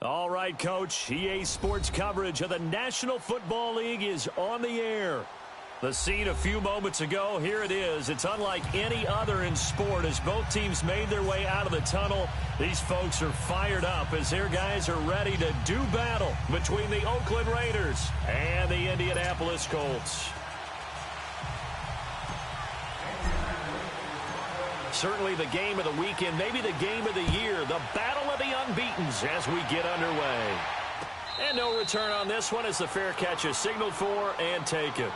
All right, Coach. EA Sports coverage of the National Football League is on the air. The scene a few moments ago, here it is. It's unlike any other in sport as both teams made their way out of the tunnel. These folks are fired up as their guys are ready to do battle between the Oakland Raiders and the Indianapolis Colts. Certainly the game of the weekend, maybe the game of the year, the battle of the unbeatens as we get underway. And no return on this one as the fair catch is signaled for and taken.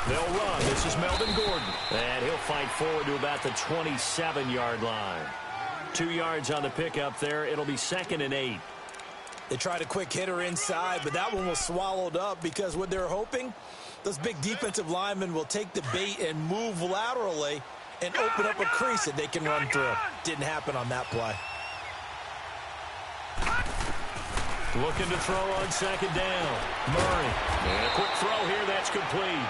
They'll run. This is Melvin Gordon. And he'll fight forward to about the 27-yard line. 2 yards on the pickup there. It'll be 2nd and 8. They tried a quick hitter inside, but that one was swallowed up because what they're hoping, those big defensive linemen will take the bait and move laterally and open up a crease that they can run through. Didn't happen on that play. Looking to throw on 2nd down. Murray. And a quick throw here. That's complete.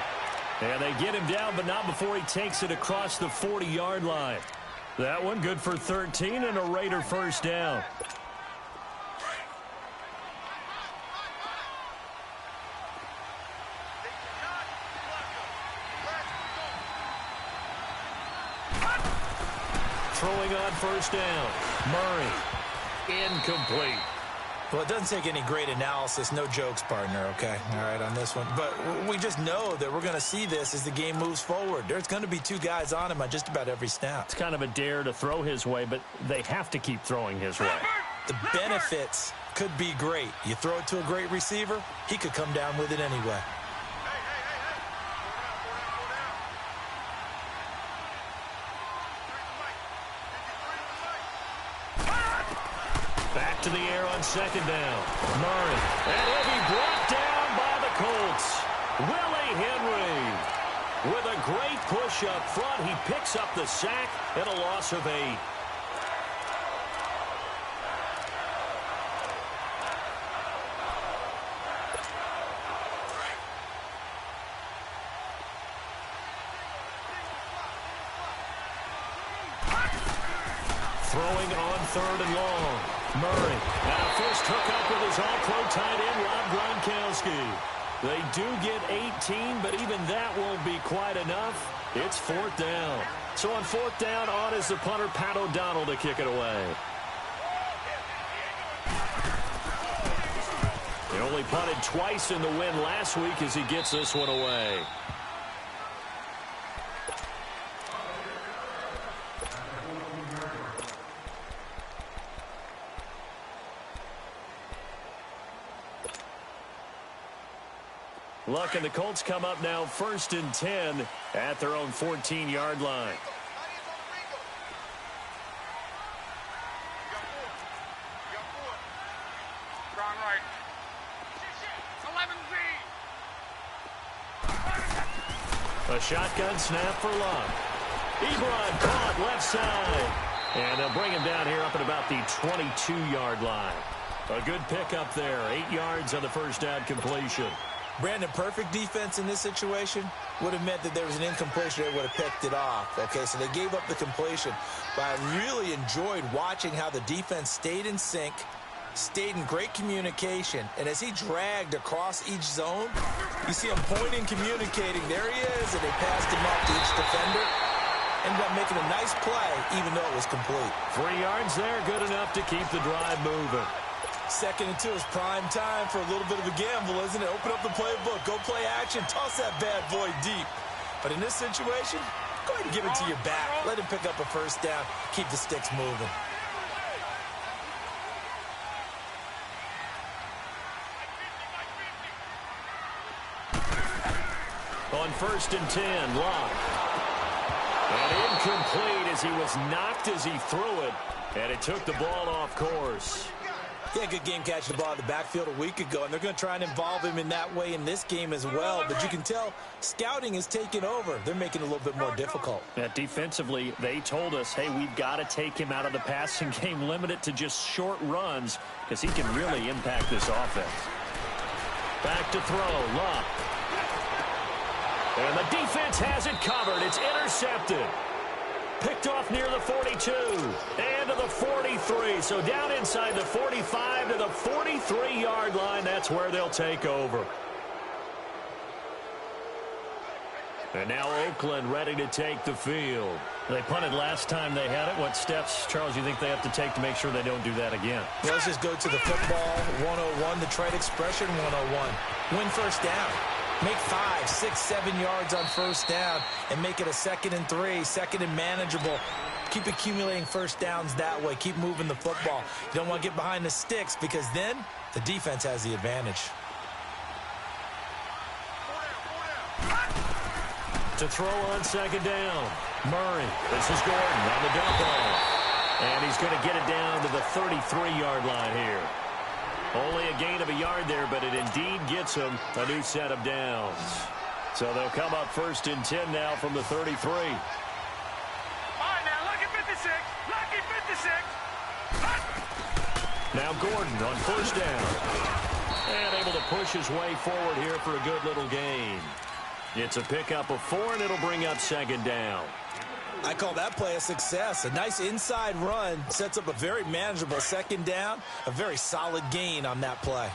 And they get him down, but not before he takes it across the 40-yard line. That one good for 13 and a Raider first down. Throwing on 1st down. Murray. Incomplete. Well, it doesn't take any great analysis. No jokes, partner, okay? All right, on this one. But we just know that we're going to see this as the game moves forward. There's going to be 2 guys on him on just about every snap. It's kind of a dare to throw his way, but they have to keep throwing his way. The benefits could be great. You throw it to a great receiver, he could come down with it anyway. Back to the air on 2nd down. Murray. And he'll be brought down by the Colts. Willie Henry. With a great push up front, he picks up the sack and a loss of 8. Throwing on 3rd and long. Murray. And a first hookup with his all-pro tight end, Rob Gronkowski. They do get 18, but even that won't be quite enough. It's 4th down. So on 4th down, on is the punter, Pat O'Donnell, to kick it away. He only punted twice in the win last week as he gets this one away. Luck and the Colts come up now 1st and 10 at their own 14-yard line. A shotgun snap for Luck. Ebron caught left side. And they'll bring him down here up at about the 22-yard line. A good pickup there. 8 yards on the first down completion. Brandon, perfect defense in this situation would have meant that there was an incompletion that would have picked it off. Okay, so they gave up the completion. But I really enjoyed watching how the defense stayed in sync, stayed in great communication, and as he dragged across each zone, you see him pointing, communicating. There he is, and they passed him up to each defender. Ended up making a nice play, even though it was complete. 3 yards there, good enough to keep the drive moving. 2nd and 2 is prime time for a little bit of a gamble, isn't it? Open up the playbook, go play action, toss that bad boy deep. But in this situation, go ahead and give it to your back. Let him pick up a first down, keep the sticks moving. On 1st and 10, Locke. And incomplete as he was knocked as he threw it. And it took the ball off course. Yeah, good game catching the ball in the backfield a week ago, and they're going to try and involve him in that way in this game as well. But you can tell scouting is taking over. They're making it a little bit more difficult. Yeah, defensively, they told us, hey, we've got to take him out of the passing game, limit it to just short runs, because he can really impact this offense. Back to throw, Luck. And the defense has it covered. It's intercepted. Picked off near the 42 and to the 43. So down inside the 45 to the 43-yard line. That's where they'll take over. And now Oakland ready to take the field. They punted last time they had it. What steps, Charles, you think they have to take to make sure they don't do that again? Well, let's just go to the football 101, the trade expression 101. Win first down. Make 5, 6, 7 yards on first down and make it a 2nd and 3, 2nd and manageable. Keep accumulating first downs that way. Keep moving the football. You don't want to get behind the sticks because then the defense has the advantage. To throw on 2nd down. Murray. This is Gordon on the dump off. And he's going to get it down to the 33-yard line here. Only a gain of a yard there, but it indeed gets him a new set of downs. So they'll come up 1st and 10 now from the 33. All right, now, lucky 56. Lucky 56. Now Gordon on 1st down. And able to push his way forward here for a good little gain. It's a pickup of 4, and it'll bring up 2nd down. I call that play a success. A nice inside run sets up a very manageable 2nd down. A very solid gain on that play.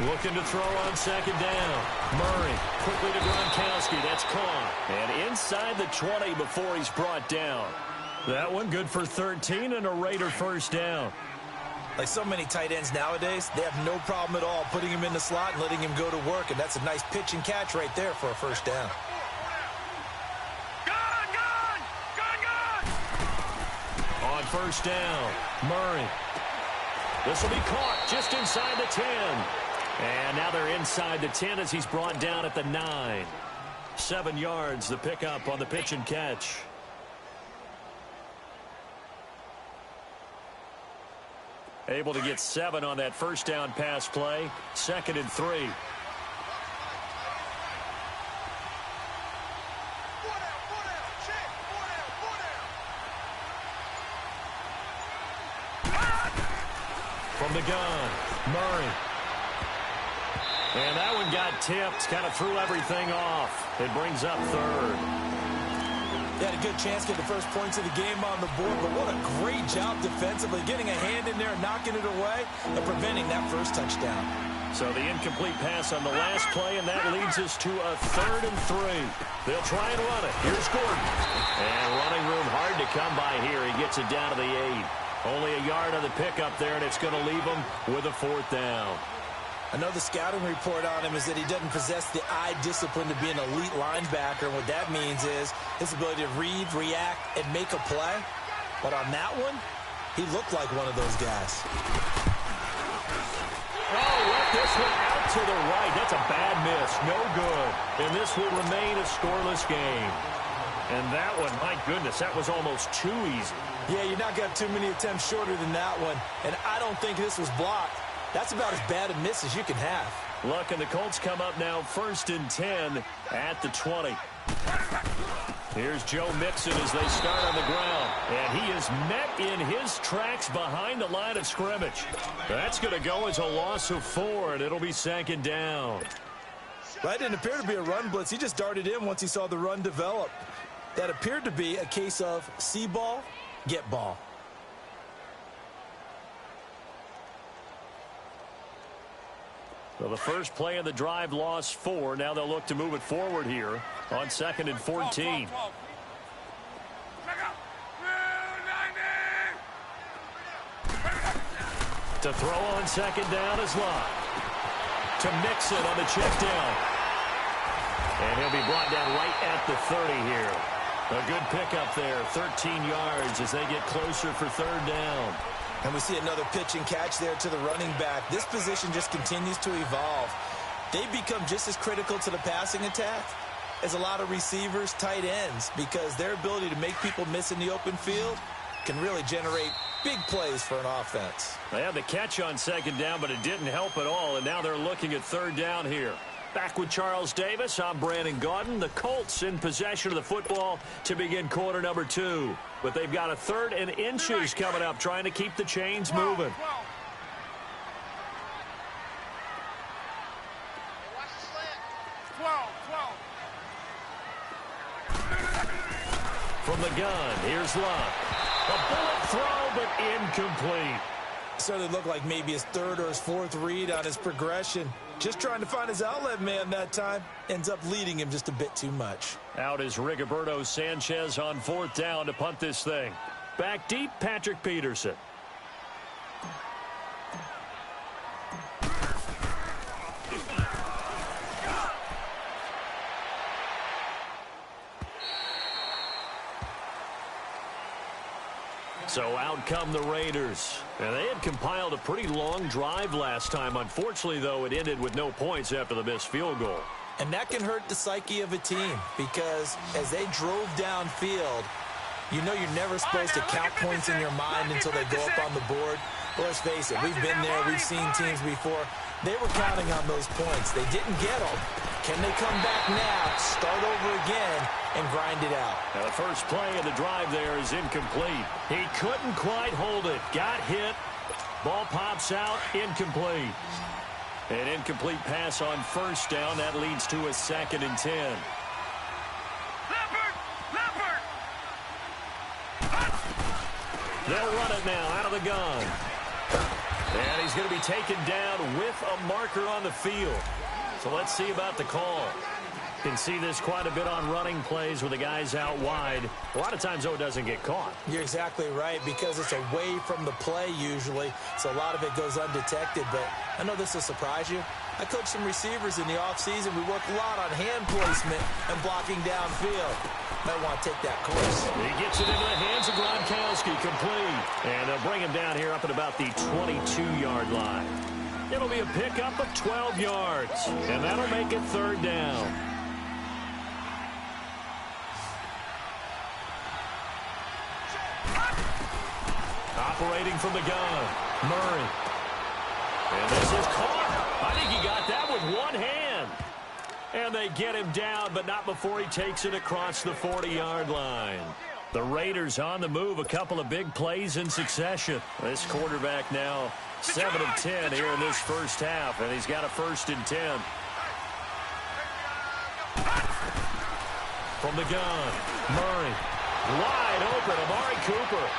Looking to throw on 2nd down. Murray quickly to Gronkowski. That's caught. And inside the 20 before he's brought down. That one good for 13 and a Raider first down. Like so many tight ends nowadays, they have no problem at all putting him in the slot and letting him go to work. And that's a nice pitch and catch right there for a first down. On 1st down, Murray. This will be caught just inside the 10. And now they're inside the 10 as he's brought down at the 9. 7 yards, the pickup on the pitch and catch. Able to get 7 on that first down pass play. 2nd and 3. From the gun, Murray. And that one got tipped, kind of threw everything off. It brings up 3rd. They had a good chance to get the first points of the game on the board, but what a great job defensively, getting a hand in there, knocking it away, and preventing that first touchdown. So the incomplete pass on the last play, and that leads us to a 3rd and 3. They'll try and run it. Here's Gordon. And running room hard to come by here. He gets it down to the 8. Only a yard on the pickup there, and it's going to leave him with a 4th down. I know the scouting report on him is that he doesn't possess the eye discipline to be an elite linebacker. And what that means is his ability to read, react, and make a play. But on that one, he looked like one of those guys. Oh, let this one out to the right. That's a bad miss. No good. And this will remain a scoreless game. And that one, my goodness, that was almost too easy. Yeah, you're not got too many attempts shorter than that one. And I don't think this was blocked. That's about as bad a miss as you can have. Luck, and the Colts come up now 1st and 10 at the 20. Here's Joe Mixon as they start on the ground. And he is met in his tracks behind the line of scrimmage. That's going to go as a loss of 4, and it'll be 2nd down. That didn't appear to be a run blitz. He just darted in once he saw the run develop. That appeared to be a case of see ball, get ball. So the first play of the drive lost 4. Now they'll look to move it forward here on 2nd and 14. To throw on 2nd down is Luck. To Mixon on the check down. And he'll be brought down right at the 30 here. A good pickup there, 13 yards as they get closer for 3rd down. And we see another pitch and catch there to the running back. This position just continues to evolve. They become just as critical to the passing attack is a lot of receivers, tight ends, because their ability to make people miss in the open field can really generate big plays for an offense. They had the catch on second down, but it didn't help at all, and now they're looking at third down here. Back with Charles Davis, I'm Brandon Gaudin. The Colts in possession of the football to begin quarter number 2. But they've got a 3rd and inches coming up, trying to keep the chains moving. From the gun, here's Luck. A bullet throw, but incomplete. Certainly looked like maybe his 3rd or his 4th read on his progression. Just trying to find his outlet man that time. Ends up leading him just a bit too much. Out is Rigoberto Sanchez on 4th down to punt this thing. Back deep, Patrick Peterson. So out come the Raiders. And they had compiled a pretty long drive last time. Unfortunately, though, it ended with no points after the missed field goal. And that can hurt the psyche of a team because as they drove downfield, you know you're never supposed to count points in your mind until they go up on the board. But let's face it, we've been there, we've seen teams before. They were counting on those points. They didn't get them. Can they come back now, start over again, and grind it out? Now the first play of the drive there is incomplete. He couldn't quite hold it. Got hit. Ball pops out. Incomplete. An incomplete pass on first down. That leads to a 2nd and 10. They'll run it now out of the gun. And he's going to be taken down with a marker on the field. So let's see about the call. You can see this quite a bit on running plays with the guys out wide. A lot of times, though, it doesn't get caught. You're exactly right, because it's away from the play usually, so a lot of it goes undetected. But I know this will surprise you. I coached some receivers in the offseason. We work a lot on hand placement and blocking downfield. Might want to take that course. He gets it into the hands of Gronkowski, complete. And they'll bring him down here up at about the 22-yard line. It'll be a pickup of 12 yards, and that'll make it 3rd down. Operating from the gun, Murray. And this is caught. I think he got that with one hand. And they get him down, but not before he takes it across the 40-yard line. The Raiders on the move, a couple of big plays in succession. This quarterback now 7 of 10 here in this first half, and he's got a 1st and 10. From the gun, Murray. Wide open, Amari Cooper.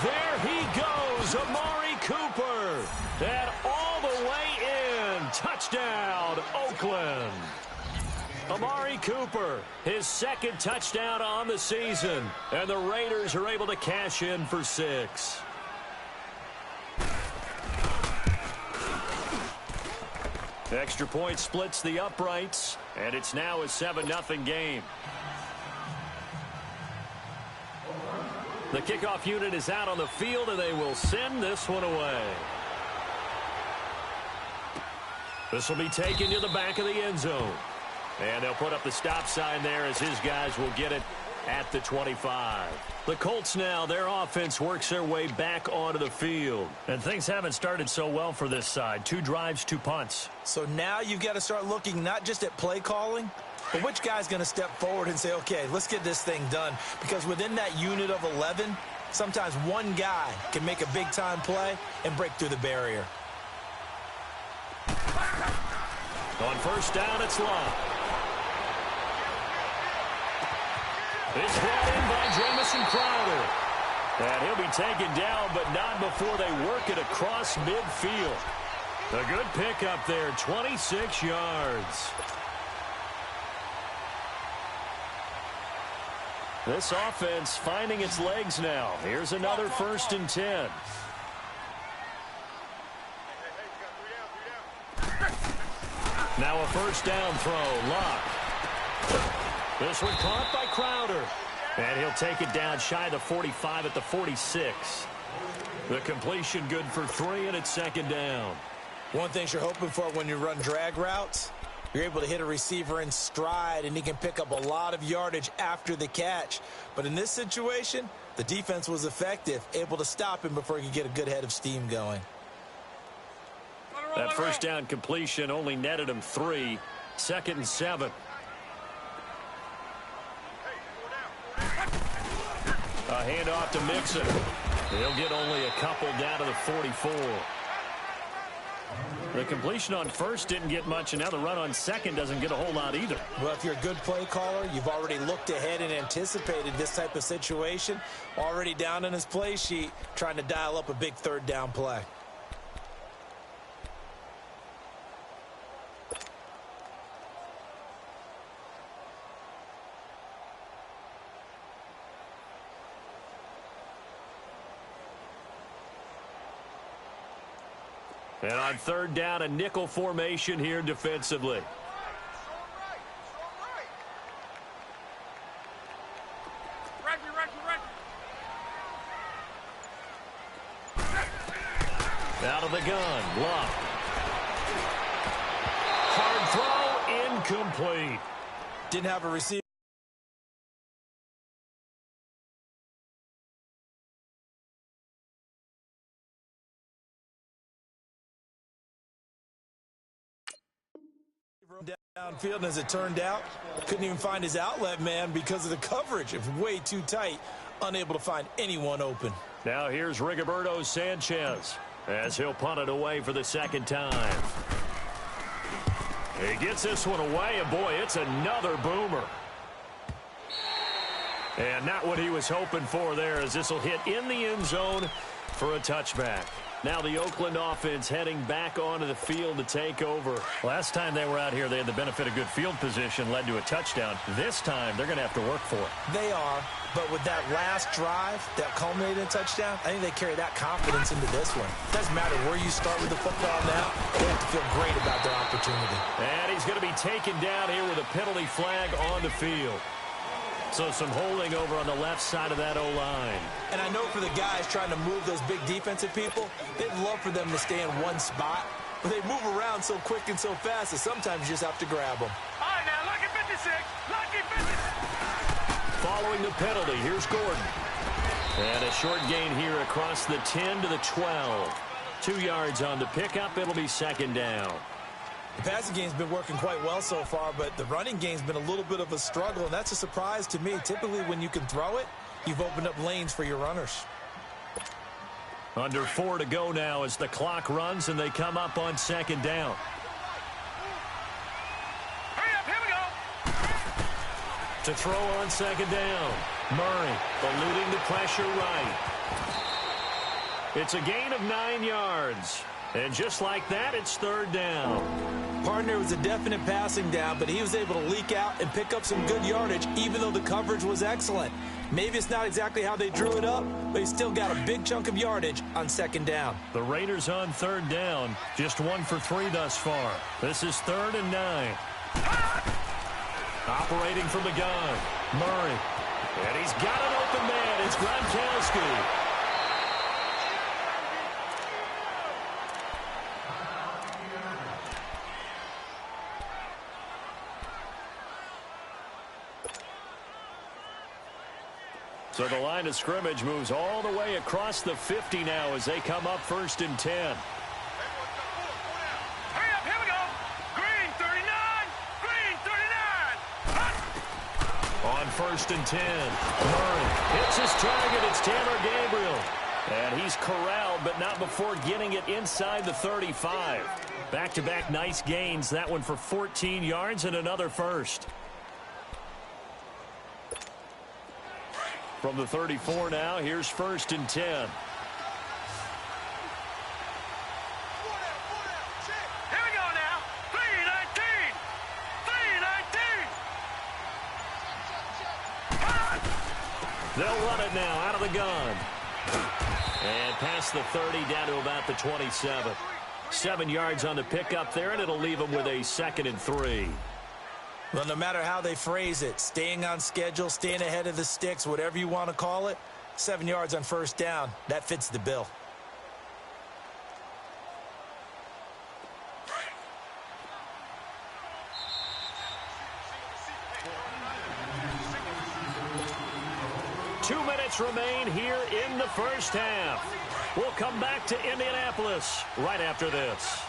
There he goes, Amari Cooper. And all the way in. Touchdown, Oakland. Amari Cooper, his 2nd touchdown on the season. And the Raiders are able to cash in for 6. Extra point splits the uprights, and it's now a 7-0 game. The kickoff unit is out on the field, and they will send this one away. This will be taken to the back of the end zone. And they'll put up the stop sign there as his guys will get it at the 25. The Colts now, their offense works their way back onto the field. And things haven't started so well for this side. 2 drives, 2 punts. So now you've got to start looking not just at play calling, but which guy's going to step forward and say, okay, let's get this thing done. Because within that unit of 11, sometimes one guy can make a big-time play and break through the barrier. On first down, it's Long. It's brought in by Jamison Crowder. And he'll be taken down, but not before they work it across midfield. A good pickup there, 26 yards. This offense finding its legs now. Here's another 1st and 10. Now a first down throw, Luck. This one caught by Crowder. And he'll take it down shy of the 45 at the 46. The completion good for 3, and it's 2nd down. One thing you're hoping for when you run drag routes, You're able to hit a receiver in stride, and he can pick up a lot of yardage after the catch. But in this situation, the defense was effective, able to stop him before he could get a good head of steam going. That first down completion only netted him 3. 2nd and 7. A handoff to Mixon. He'll get only a couple down to the 44. The completion on first didn't get much, and now the run on second doesn't get a whole lot either. Well, if you're a good play caller, you've already looked ahead and anticipated this type of situation. Already down in his play sheet, trying to dial up a big 3rd down play. And on 3rd down, a nickel formation here defensively. Out of the gun, Love. Hard throw, incomplete. Didn't have a receiver. Downfield, and as it turned out, couldn't even find his outlet man because of the coverage. It was way too tight, unable to find anyone open. Now here's Rigoberto Sanchez as he'll punt it away for the 2nd time. He gets this one away, and boy, it's another boomer. And not what he was hoping for there, as this will hit in the end zone for a touchback. Now the Oakland offense heading back onto the field to take over. Last time they were out here, they had the benefit of good field position, led to a touchdown. This time, they're going to have to work for it. They are, but with that last drive that culminated in a touchdown, I think they carry that confidence into this one. It doesn't matter where you start with the football now. They have to feel great about their opportunity. And he's going to be taken down here with a penalty flag on the field. So some holding over on the left side of that O-line. And I know for the guys trying to move those big defensive people, they'd love for them to stay in one spot. But they move around so quick and so fast that sometimes you just have to grab them. All right, now, lucky 56. Lucky 56. Following the penalty, here's Gordon. And a short gain here across the 10 to the 12. 2 yards on the pickup. It'll be 2nd down. The passing game's been working quite well so far, but the running game's been a little bit of a struggle, and that's a surprise to me. Typically, when you can throw it, you've opened up lanes for your runners. Under 4 to go now as the clock runs, and they come up on 2nd down. Hurry up, here we go. To throw on 2nd down. Murray eluding the pressure right. It's a gain of 9 yards. And just like that, it's 3rd down. Partner was a definite passing down, but he was able to leak out and pick up some good yardage, even though the coverage was excellent. Maybe it's not exactly how they drew it up, but he still got a big chunk of yardage on 2nd down. The Raiders on 3rd down, just 1 for 3 thus far. This is 3rd and 9. Operating from the gun, Murray. And he's got an open man. It's Gronkowski. So the line of scrimmage moves all the way across the 50 now as they come up 1st and 10. Hurry up, here we go. Green 39. Green 39. On 1st and 10. Murray hits his target. It's Tanner Gabriel. And he's corralled, but not before getting it inside the 35. Back-to-back nice gains. That one for 14 yards and another first. From the 34 now, here's 1st and 10. Here we go now. 319. 319. They'll run it now out of the gun. And past the 30 down to about the 27. 7 yards on the pickup there, and it'll leave them with a 2nd and 3. Well, no matter how they phrase it, staying on schedule, staying ahead of the sticks, whatever you want to call it, 7 yards on 1st down, that fits the bill. 2 minutes remain here in the first half. We'll come back to Indianapolis right after this.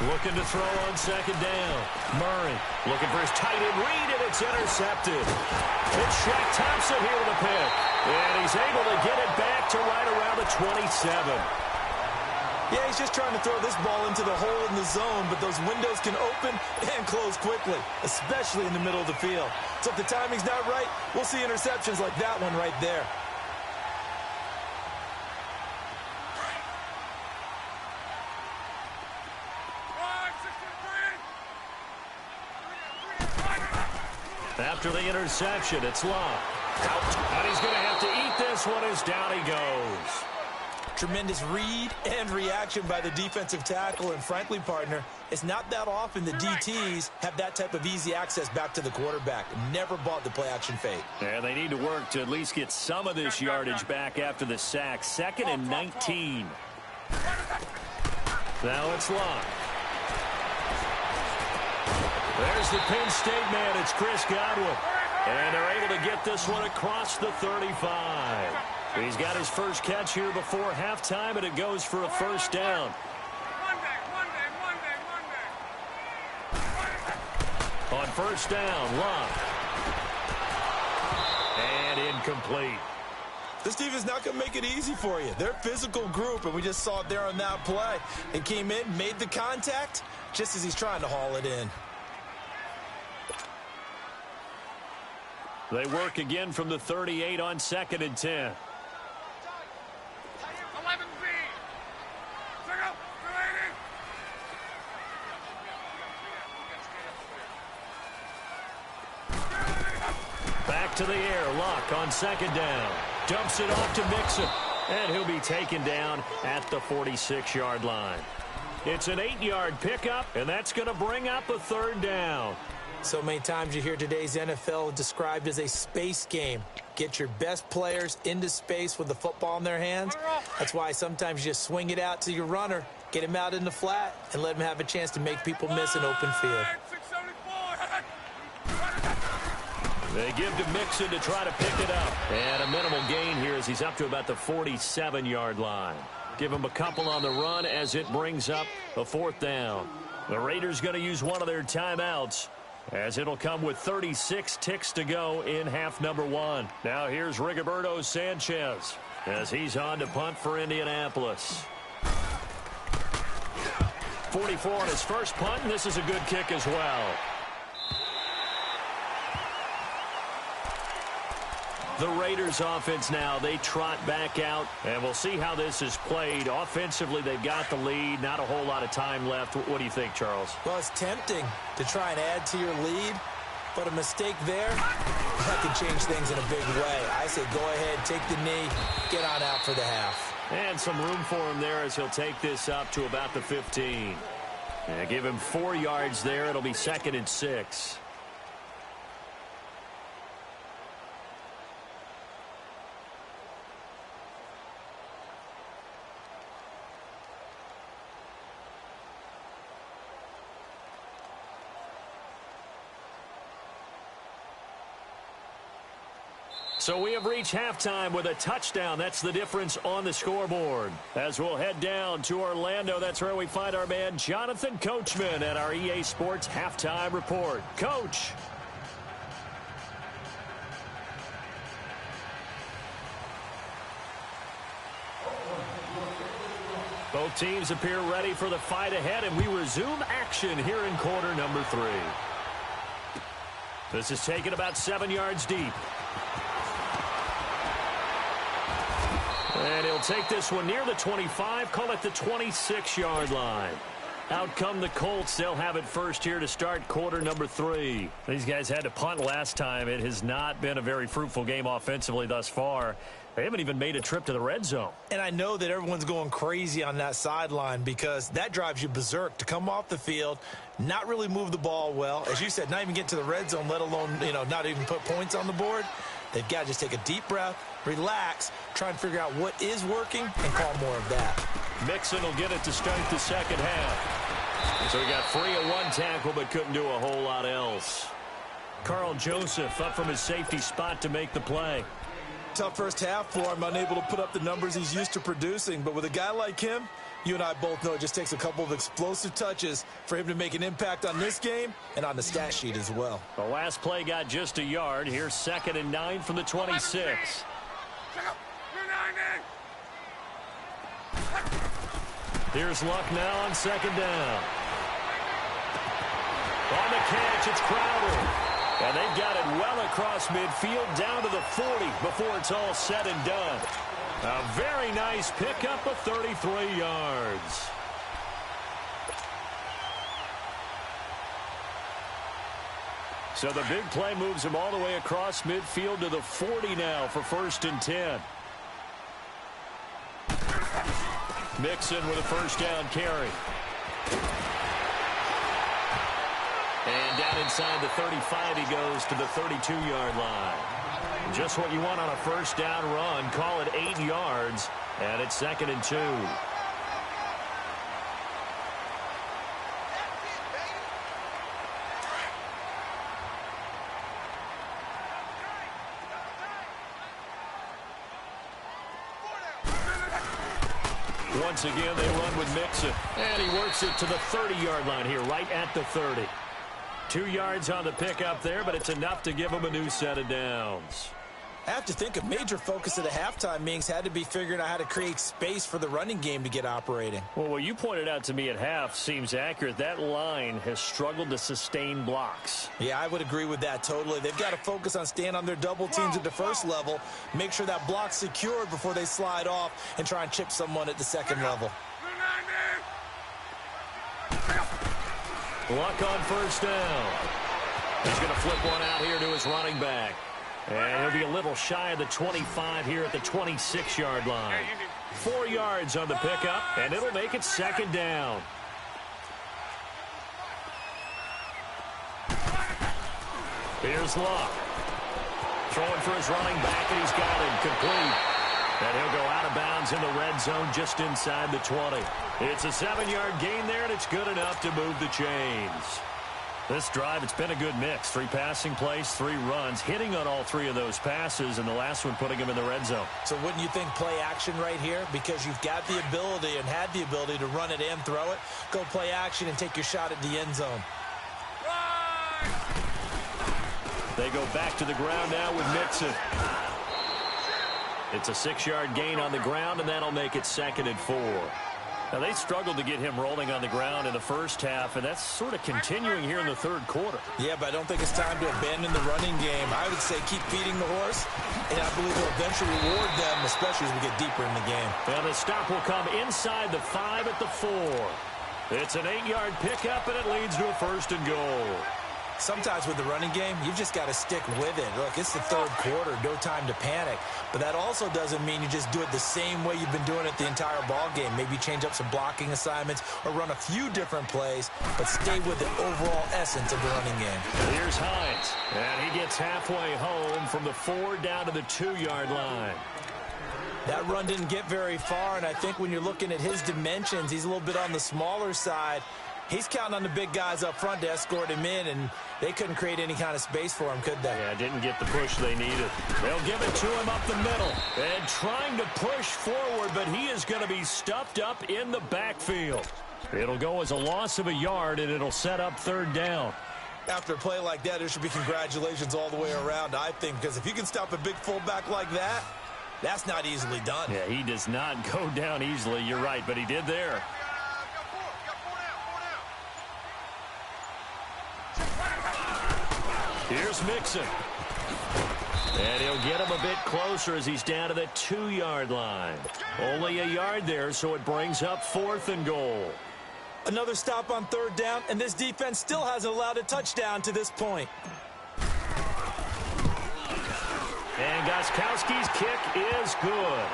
Looking to throw on second down. Murray looking for his tight end read, and it's intercepted. It's Shaq Thompson here with a pick. And he's able to get it back to right around the 27. Yeah, he's just trying to throw this ball into the hole in the zone, but those windows can open and close quickly, especially in the middle of the field. So if the timing's not right, we'll see interceptions like that one right there. After the interception, it's Locke. Out. And he's going to have to eat this one as down he goes. Tremendous read and reaction by the defensive tackle. And frankly, partner, it's not that often the DTs have that type of easy access back to the quarterback. Never bought the play-action fake. And they need to work to at least get some of this yardage back after the sack. 2nd and 19. Now it's Locke. There's the Penn State man. It's Chris Godwin. And they're able to get this one across the 35. He's got his first catch here before halftime, and it goes for a first down. On first down, Locke. And incomplete. This defense is not going to make it easy for you. They're a physical group, and we just saw it there on that play. It came in, made the contact, just as he's trying to haul it in. They work again from the 38 on 2nd and 10. 11B. Back to the air. Locke on 2nd down. Dumps it off to Mixon. And he'll be taken down at the 46-yard line. It's an 8-yard pickup, and that's going to bring up a 3rd down. So many times you hear today's NFL described as a space game. Get your best players into space with the football in their hands. That's why sometimes you just swing it out to your runner, get him out in the flat, and let him have a chance to make people miss an open field. They give to Mixon to try to pick it up. And a minimal gain here as he's up to about the 47-yard line. Give him a couple on the run as it brings up a 4th down. The Raiders going to use one of their timeouts, as it'll come with 36 ticks to go in half number 1. Now here's Rigoberto Sanchez as he's on to punt for Indianapolis. 44 on his first punt, and this is a good kick as well. The Raiders offense now, they trot back out, and we'll see how this is played. Offensively, they've got the lead. Not a whole lot of time left. What do you think, Charles? Well, it's tempting to try and add to your lead, but a mistake there, that can change things in a big way. I say go ahead, take the knee, get on out for the half. And some room for him there as he'll take this up to about the 15. And give him 4 yards there. It'll be 2nd and 6. So we have reached halftime with a touchdown. That's the difference on the scoreboard. As we'll head down to Orlando, that's where we find our man Jonathan Coachman at our EA Sports Halftime Report. Coach. Both teams appear ready for the fight ahead, and we resume action here in quarter number 3. This is taken about 7 yards deep. And he'll take this one near the 25, call it the 26-yard line. Out come the Colts. They'll have it first here to start quarter number 3. These guys had to punt last time. It has not been a very fruitful game offensively thus far. They haven't even made a trip to the red zone. And I know that everyone's going crazy on that sideline because that drives you berserk to come off the field, not really move the ball well. As you said, not even get to the red zone, let alone, not even put points on the board. They've got to just take a deep breath, relax, try and figure out what is working, and call more of that. Mixon will get it to start the second half. So he got free of one tackle but couldn't do a whole lot else. Carl Joseph up from his safety spot to make the play. Tough first half for him, unable to put up the numbers he's used to producing. But with a guy like him, you and I both know it just takes a couple of explosive touches for him to make an impact on this game and on the stat sheet as well. The last play got just a yard. Here's 2nd and 9 from the 26. Here's Luck now on 2nd down. On the catch, it's Crowder. And they've got it well across midfield down to the 40 before it's all said and done. A very nice pickup of 33 yards. So the big play moves him all the way across midfield to the 40 now for 1st and 10. Mixon with a first down carry. And down inside the 35 he goes to the 32-yard line. Just what you want on a first down run. Call it 8 yards. And it's 2nd and 2. Once again, they run with Mixon. And he works it to the 30-yard line here, right at the 30. 2 yards on the pickup there, but it's enough to give him a new set of downs. I have to think a major focus of the halftime meetings had to be figuring out how to create space for the running game to get operating. Well, what you pointed out to me at half seems accurate. That line has struggled to sustain blocks. Yeah, I would agree with that totally. They've got to focus on staying on their double teams at the first level, make sure that block's secured before they slide off and try and chip someone at the second level. Luck on first down. He's going to flip one out here to his running back. And he'll be a little shy of the 25 here at the 26-yard line. 4 yards on the pickup, and it'll make it 2nd down. Here's Luck. Throwing for his running back, and he's got it complete. And he'll go out of bounds in the red zone just inside the 20. It's a 7-yard gain there, and it's good enough to move the chains. This drive, it's been a good mix. 3 passing plays, 3 runs, hitting on all 3 of those passes, and the last one putting him in the red zone. So wouldn't you think play action right here? Because you've got the ability and had the ability to run it and throw it. Go play action and take your shot at the end zone. They go back to the ground now with Mixon. It's a 6-yard gain on the ground, and that'll make it 2nd and 4. Now, they struggled to get him rolling on the ground in the first half, and that's sort of continuing here in the third quarter. Yeah, but I don't think it's time to abandon the running game. I would say keep feeding the horse, and I believe it'll eventually reward them, especially as we get deeper in the game. And the stop will come inside the 5 at the 4. It's an 8-yard pickup, and it leads to a 1st and goal. Sometimes with the running game, you've just got to stick with it. Look, it's the third quarter, no time to panic. But that also doesn't mean you just do it the same way you've been doing it the entire ball game. Maybe change up some blocking assignments or run a few different plays, but stay with the overall essence of the running game. Here's Hines, and he gets halfway home from the 4 down to the 2-yard line. That run didn't get very far, and I think when you're looking at his dimensions, he's a little bit on the smaller side. He's counting on the big guys up front to escort him in, and they couldn't create any kind of space for him, could they? Yeah, didn't get the push they needed. They'll give it to him up the middle. And trying to push forward, but he is going to be stuffed up in the backfield. It'll go as a loss of a yard, and it'll set up 3rd down. After a play like that, there should be congratulations all the way around, I think, because if you can stop a big fullback like that, that's not easily done. Yeah, he does not go down easily. You're right, but he did there. Here's Mixon. And he'll get him a bit closer as he's down to the 2-yard line. Only a yard there, so it brings up 4th and goal. Another stop on 3rd down, and this defense still hasn't allowed a touchdown to this point. And Gostkowski's kick is good.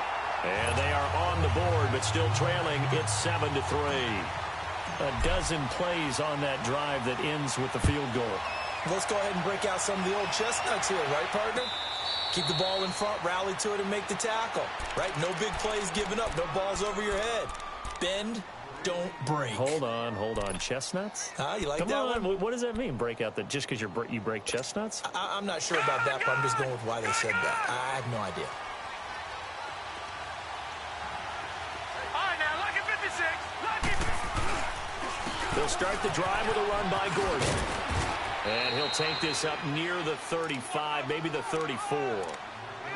And they are on the board, but still trailing. It's 7-3. A dozen plays on that drive that ends with the field goal. Let's go ahead and break out some of the old chestnuts here, right, partner? Keep the ball in front, rally to it, and make the tackle. Right? No big plays given up. No balls over your head. Bend, don't break. Hold on. Chestnuts? You like Come that on. one? What does that mean, break out? That just because you break chestnuts? I'm not sure about that, but I'm just going with why they said that. I have no idea. All right, now, lucky 56. Lucky. They'll start the drive with a run by Gordon. And he'll take this up near the 35, maybe the 34.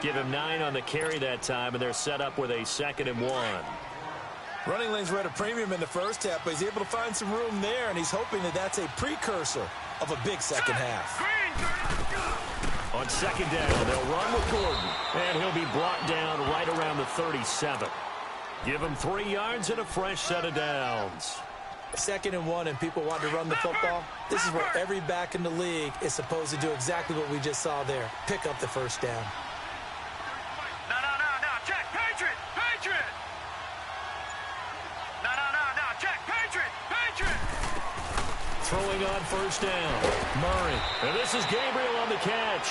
Give him 9 on the carry that time, and they're set up with a 2nd and 1. Running lanes were at a premium in the first half, but he's able to find some room there, and he's hoping that that's a precursor of a big second half. On 2nd down, they'll run with Gordon, and he'll be brought down right around the 37. Give him 3 yards and a fresh set of downs. 2nd and 1, and people want to run the football. This is where every back in the league is supposed to do exactly what we just saw there. Pick up the first down. No. Check. Patriot. No. Check. Patriot. Throwing on 1st down. Murray. And this is Gabriel on the catch.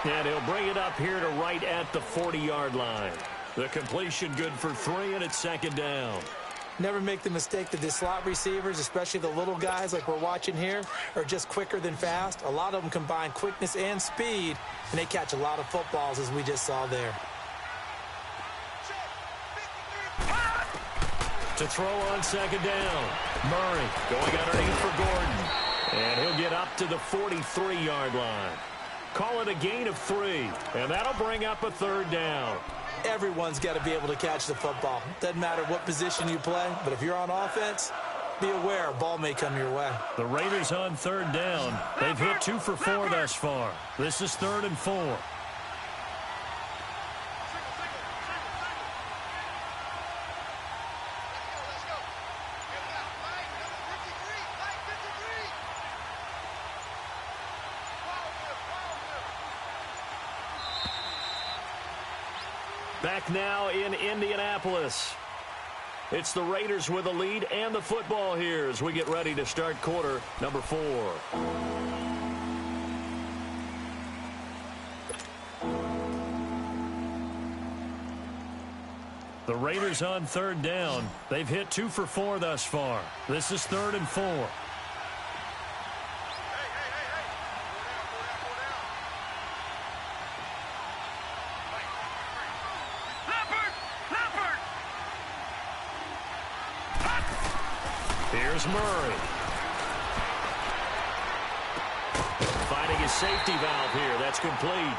And he'll bring it up here to right at the 40-yard line. The completion good for 3, and it's 2nd down. Never make the mistake that the slot receivers, especially the little guys like we're watching here, are just quicker than fast. A lot of them combine quickness and speed, and they catch a lot of footballs, as we just saw there. To throw on 2nd down. Murray going underneath for Gordon. And he'll get up to the 43-yard line. Call it a gain of 3, and that'll bring up a 3rd down. Everyone's got to be able to catch the football. Doesn't matter what position you play, but if you're on offense, be aware a ball may come your way. The Raiders on 3rd down. They've hit 2 for 4 thus far. This is 3rd and 4. Back now in Indianapolis. It's the Raiders with the lead and the football here as we get ready to start quarter number 4. The Raiders on 3rd down. They've hit 2 for 4 thus far. This is 3rd and 4. Here's Murray. Finding his safety valve here. That's complete.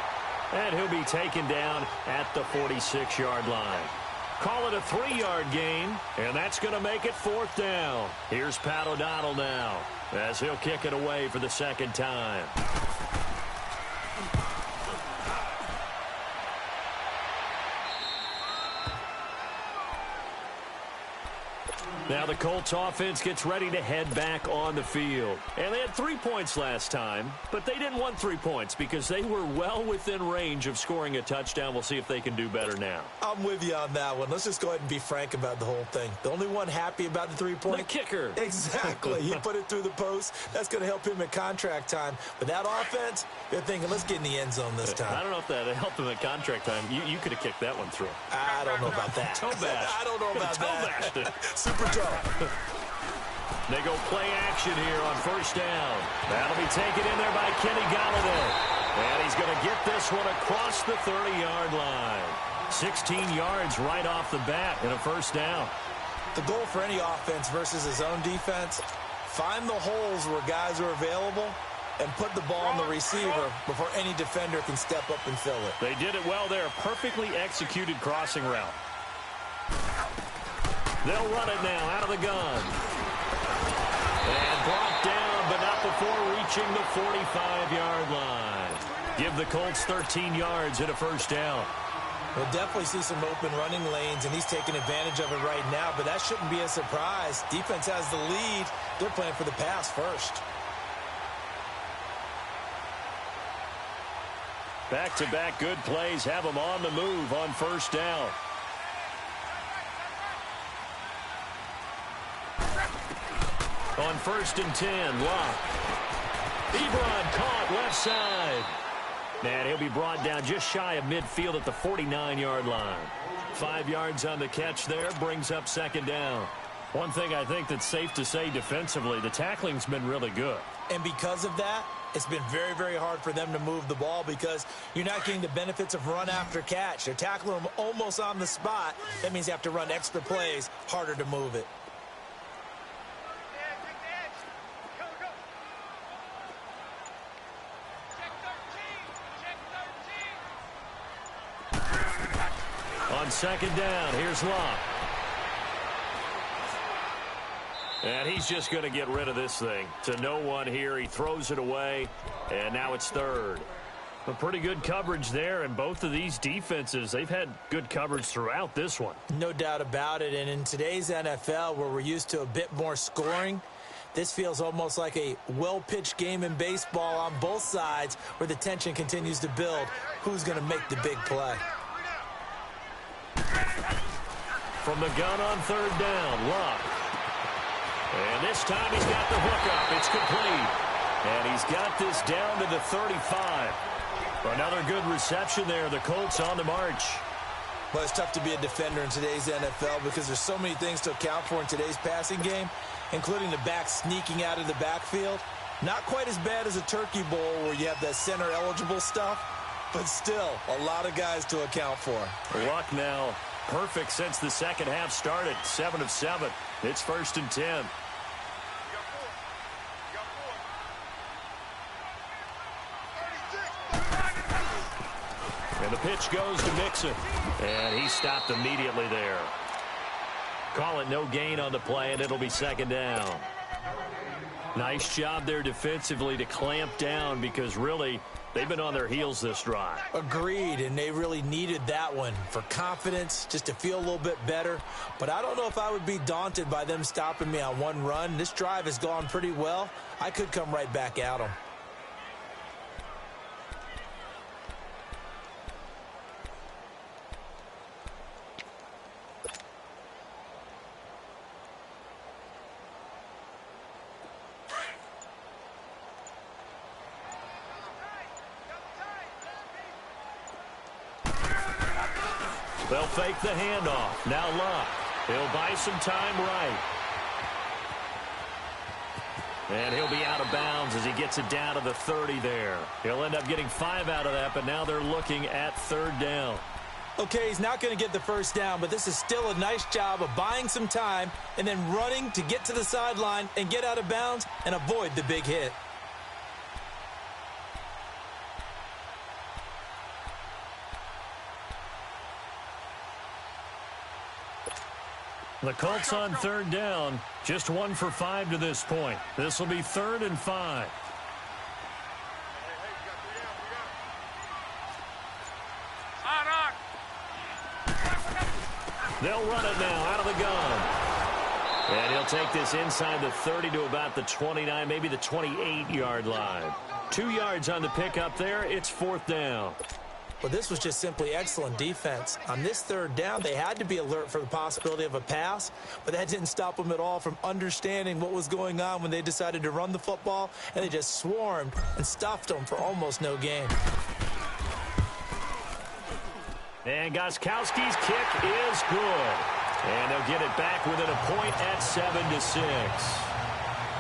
And he'll be taken down at the 46-yard line. Call it a 3-yard gain, and that's going to make it 4th down. Here's Pat O'Donnell now as he'll kick it away for the 2nd time. Now the Colts offense gets ready to head back on the field. And they had 3 points last time, but they didn't want 3 points because they were well within range of scoring a touchdown. We'll see if they can do better now. I'm with you on that one. Let's just go ahead and be frank about the whole thing. The only one happy about the 3-point? The kicker. Exactly. He put it through the post. That's going to help him at contract time. But that offense, they're thinking, let's get in the end zone this time. I don't know if that helped him at contract time. You could have kicked that one through. I don't know about that. Toe bash. I don't know about that. Toe bashed it. Super toe. They go play action here on 1st down. That'll be taken in there by Kenny Golladay. And he's going to get this one across the 30-yard line. 16 yards right off the bat in a 1st down. The goal for any offense versus his own defense, find the holes where guys are available and put the ball on the receiver before any defender can step up and fill it. They did it well there. Perfectly executed crossing route. They'll run it now out of the gun. And brought down, but not before reaching the 45-yard line. Give the Colts 13 yards and a 1st down. We'll definitely see some open running lanes, and he's taking advantage of it right now, but that shouldn't be a surprise. Defense has the lead. They're playing for the pass first. Back-to-back good plays have them on the move on first down. On 1st and 10, Locke. Ebron caught left side. And he'll be brought down just shy of midfield at the 49-yard line. 5 yards on the catch there, brings up second down. One thing I think that's safe to say defensively, the tackling's been really good. And because of that, it's been very, very hard for them to move the ball because you're not getting the benefits of run after catch. They're tackling them almost on the spot. That means you have to run extra plays, harder to move it. On second down, here's Locke. And he's just going to get rid of this thing. To no one here. He throws it away, and now it's third. A pretty good coverage there, and both of these defenses, they've had good coverage throughout this one. No doubt about it, and in today's NFL, where we're used to a bit more scoring, this feels almost like a well-pitched game in baseball on both sides where the tension continues to build. Who's going to make the big play? From the gun on third down, Locke. And this time he's got the hook up. It's complete. And he's got this down to the 35. Another good reception there. The Colts on the march. Well, it's tough to be a defender in today's NFL because there's so many things to account for in today's passing game, including the back sneaking out of the backfield. Not quite as bad as a turkey bowl where you have that center-eligible stuff, but still a lot of guys to account for. Luck now perfect since the second half started. 7 of 7. It's 1st and 10. And the pitch goes to Mixon. And he stopped immediately there. Call it no gain on the play, and it'll be second down. Nice job there defensively to clamp down because really they've been on their heels this drive. Agreed, and they really needed that one for confidence, just to feel a little bit better. But I don't know if I would be daunted by them stopping me on one run. This drive has gone pretty well. I could come right back at them. They'll fake the handoff. Now Locke. He'll buy some time right. And he'll be out of bounds as he gets it down to the 30 there. He'll end up getting 5 out of that, but now they're looking at third down. Okay, he's not going to get the first down, but this is still a nice job of buying some time and then running to get to the sideline and get out of bounds and avoid the big hit. The Colts on third down, just 1 for 5 to this point. This will be 3rd and 5. They'll run it now out of the gun. And he'll take this inside the 30 to about the 29, maybe the 28-yard line. 2 yards on the pickup there. It's 4th down. Well, this was just simply excellent defense. On this third down, they had to be alert for the possibility of a pass, but that didn't stop them at all from understanding what was going on when they decided to run the football, and they just swarmed and stuffed them for almost no gain. And Gostkowski's kick is good. And they'll get it back within a point at 7-6.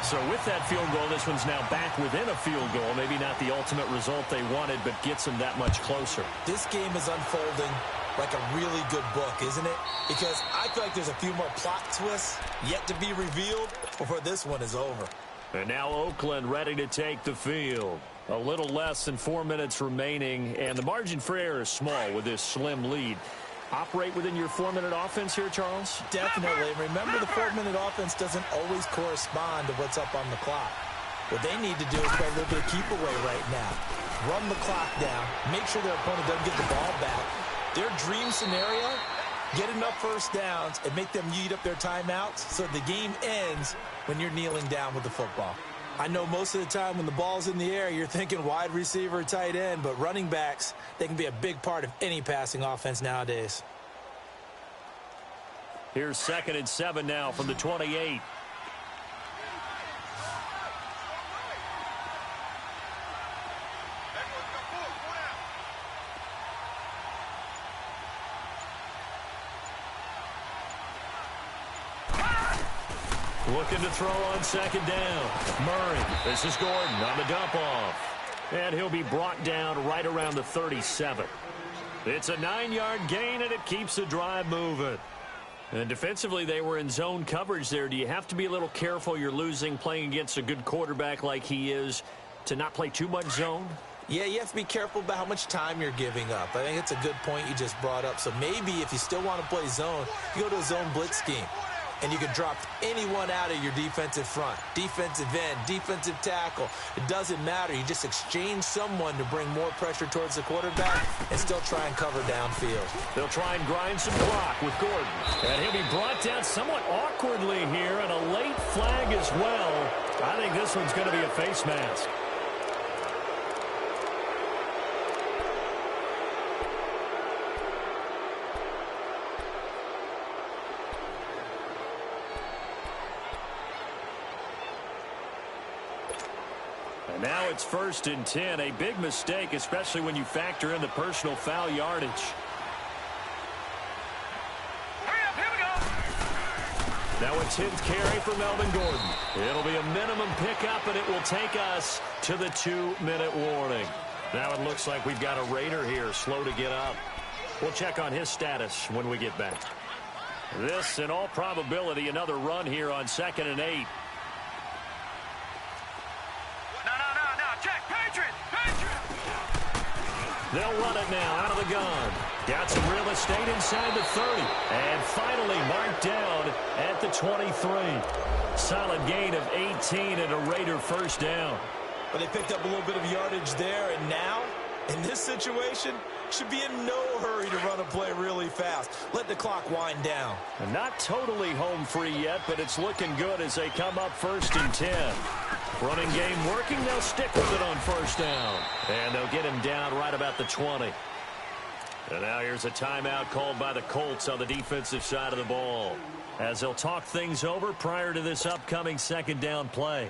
So with that field goal, this one's now back within a field goal. Maybe not the ultimate result they wanted, but gets them that much closer. This game is unfolding like a really good book, isn't it? Because I feel like there's a few more plot twists yet to be revealed before this one is over. And now Oakland ready to take the field. A little less than 4 minutes remaining, and the margin for error is small with this slim lead. Operate within your 4-minute offense here, Charles? Definitely. Remember, the 4-minute offense doesn't always correspond to what's up on the clock. What they need to do is play a little bit of keep away right now. Run the clock down. Make sure their opponent doesn't get the ball back. Their dream scenario, get enough first downs and make them eat up their timeouts so the game ends when you're kneeling down with the football. I know most of the time when the ball's in the air, you're thinking wide receiver, tight end, but running backs, they can be a big part of any passing offense nowadays. Here's 2nd and 7 now from the 28. Looking to throw on 2nd down. Murray. This is Gordon on the dump off. And he'll be brought down right around the 37. It's a 9-yard gain, and it keeps the drive moving. And defensively, they were in zone coverage there. Do you have to be a little careful? You're losing playing against a good quarterback like he is to not play too much zone? Yeah, you have to be careful about how much time you're giving up. I think it's a good point you just brought up. So maybe if you still want to play zone, you go to a zone blitz scheme. And you can drop anyone out of your defensive front, defensive end, defensive tackle. It doesn't matter. You just exchange someone to bring more pressure towards the quarterback and still try and cover downfield. They'll try and grind some clock with Gordon. And he'll be brought down somewhat awkwardly here, and a late flag as well. I think this one's going to be a face mask. And now it's 1st and 10. A big mistake, especially when you factor in the personal foul yardage. Hurry up, here we go. Now a 10th carry for Melvin Gordon. It'll be a minimum pickup, and it will take us to the 2-minute warning. Now it looks like we've got a Raider here, slow to get up. We'll check on his status when we get back. This, in all probability, another run here on 2nd and 8. They'll run it now out of the gun. Got some real estate inside the 30. And finally marked down at the 23. Solid gain of 18 and a Raider 1st down. But they picked up a little bit of yardage there, and now, in this situation, should be in no hurry to run a play really fast. Let the clock wind down. And not totally home free yet, but it's looking good as they come up 1st and 10. Running game working. They'll stick with it on 1st down. And they'll get him down right about the 20. And now here's a timeout called by the Colts on the defensive side of the ball, as they'll talk things over prior to this upcoming 2nd down play.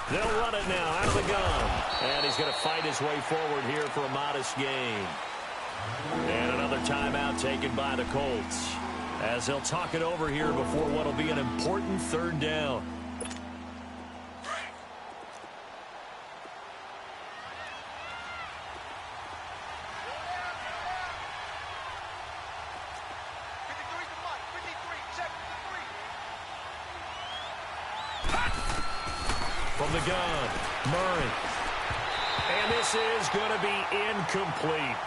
They'll run it now out of the gun. And he's going to fight his way forward here for a modest gain. And another timeout taken by the Colts, as they'll talk it over here before what will be an important 3rd down. From the gun, Murray. And this is going to be incomplete.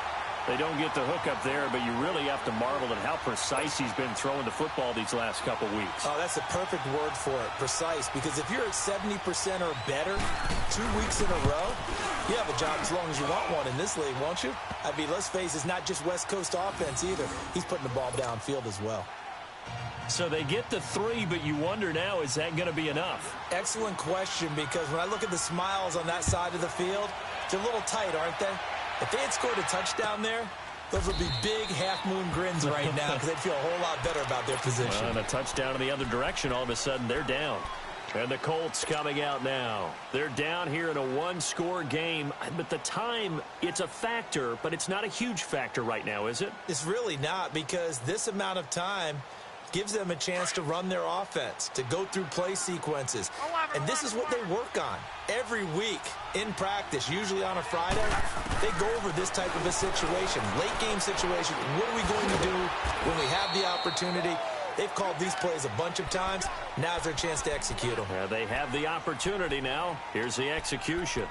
They don't get the hook up there, but you really have to marvel at how precise he's been throwing the football these last couple weeks. Oh, that's the perfect word for it, precise, because if you're at 70% or better 2 weeks in a row, you have a job as long as you want one in this league, won't you? I mean, let's face it, it's not just West Coast offense either. He's putting the ball downfield as well. So they get the 3, but you wonder now, is that going to be enough? Excellent question, because when I look at the smiles on that side of the field, they're a little tight, aren't they? If they had scored a touchdown there, those would be big half-moon grins right now, because they'd feel a whole lot better about their position. Well, and a touchdown in the other direction, all of a sudden they're down. And the Colts coming out now. They're down here in a 1-score game, but the time, it's a factor, but it's not a huge factor right now, is it? It's really not, because this amount of time gives them a chance to run their offense, to go through play sequences. And this is what they work on every week in practice, usually on a Friday. They go over this type of a situation, late game situation. What are we going to do when we have the opportunity? They've called these plays a bunch of times. Now's their chance to execute them. Yeah, they have the opportunity now. Here's the execution.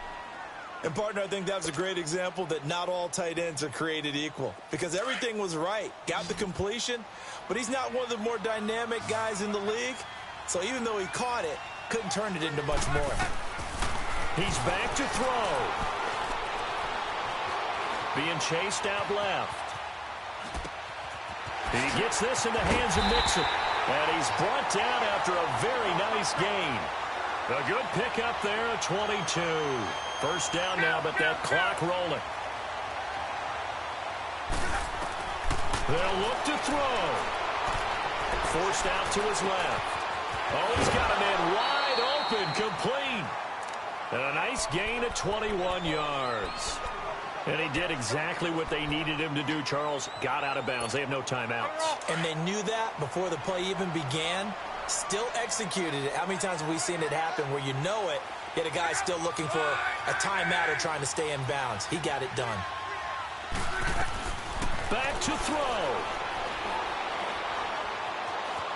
And, partner, I think that was a great example that not all tight ends are created equal because everything was right. Got the completion, but he's not one of the more dynamic guys in the league. So even though he caught it, couldn't turn it into much more. He's back to throw. Being chased out left. He gets this in the hands of Mixon. And he's brought down after a very nice gain. A good pickup there at 22. First down now, but that clock rolling. They'll look to throw. Forced out to his left. Oh, he's got a man wide open, complete. And a nice gain of 21 yards. And he did exactly what they needed him to do, Charles. Got out of bounds. They have no timeouts. And they knew that before the play even began. Still executed it. How many times have we seen it happen where you know it, yet a guy's still looking for a timeout or trying to stay in bounds? He got it done. Back to throw.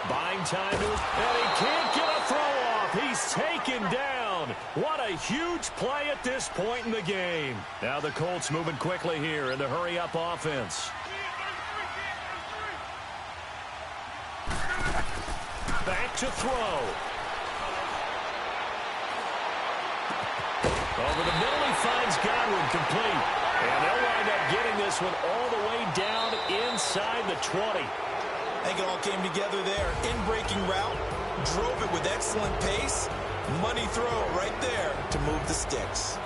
Buying time to his, and he can't get a throw off. He's taken down. What a huge play at this point in the game. Now the Colts moving quickly here in the hurry-up offense. Back to throw. Over the middle, he finds Godwin, complete. And they'll wind up getting this one all the way down inside the 20. I think it all came together there. In-breaking route, drove it with excellent pace. Money throw right there to move the sticks.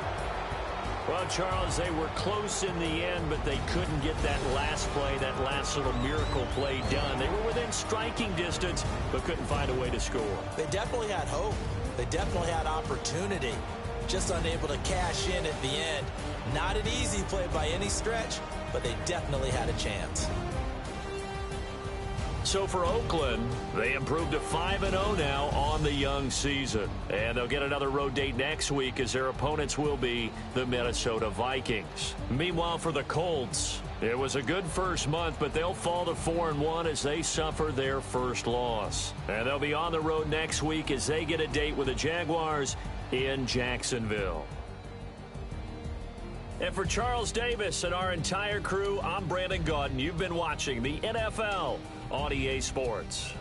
Well, Charles, they were close in the end, but they couldn't get that last play, that last little miracle play done. They were within striking distance, but couldn't find a way to score. They definitely had hope. They definitely had opportunity. Just unable to cash in at the end. Not an easy play by any stretch, but they definitely had a chance. So for Oakland, they improved to 5-0 now on the young season. And they'll get another road date next week as their opponents will be the Minnesota Vikings. Meanwhile, for the Colts, it was a good first month, but they'll fall to 4-1 as they suffer their first loss. And they'll be on the road next week as they get a date with the Jaguars in Jacksonville. And for Charles Davis and our entire crew, I'm Brandon Gaudin. You've been watching the NFL on EA Sports.